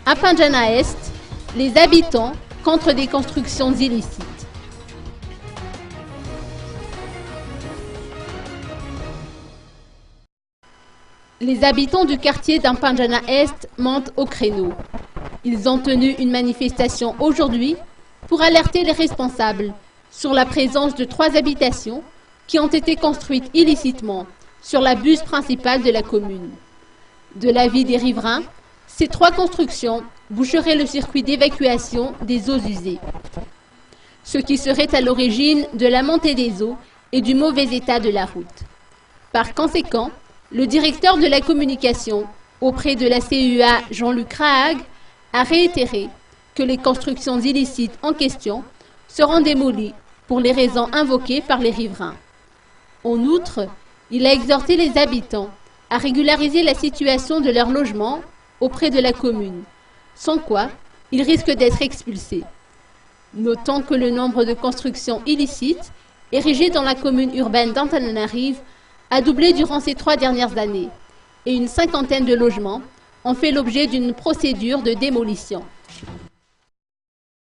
À Pandjana Est, les habitants contre des constructions illicites. Les habitants du quartier d'Ampandjana Est montent au créneau. Ils ont tenu une manifestation aujourd'hui pour alerter les responsables sur la présence de 3 habitations qui ont été construites illicitement sur la buse principale de la commune. De l'avis des riverains, ces 3 constructions boucheraient le circuit d'évacuation des eaux usées, ce qui serait à l'origine de la montée des eaux et du mauvais état de la route. Par conséquent, le directeur de la communication auprès de la CUA, Jean-Luc Rahag, a réitéré que les constructions illicites en question seront démolies pour les raisons invoquées par les riverains. En outre, il a exhorté les habitants à régulariser la situation de leur logement auprès de la commune, sans quoi ils risquent d'être expulsés. Notons que le nombre de constructions illicites érigées dans la commune urbaine d'Antananarive a doublé durant ces 3 dernières années et une 50aine de logements ont fait l'objet d'une procédure de démolition.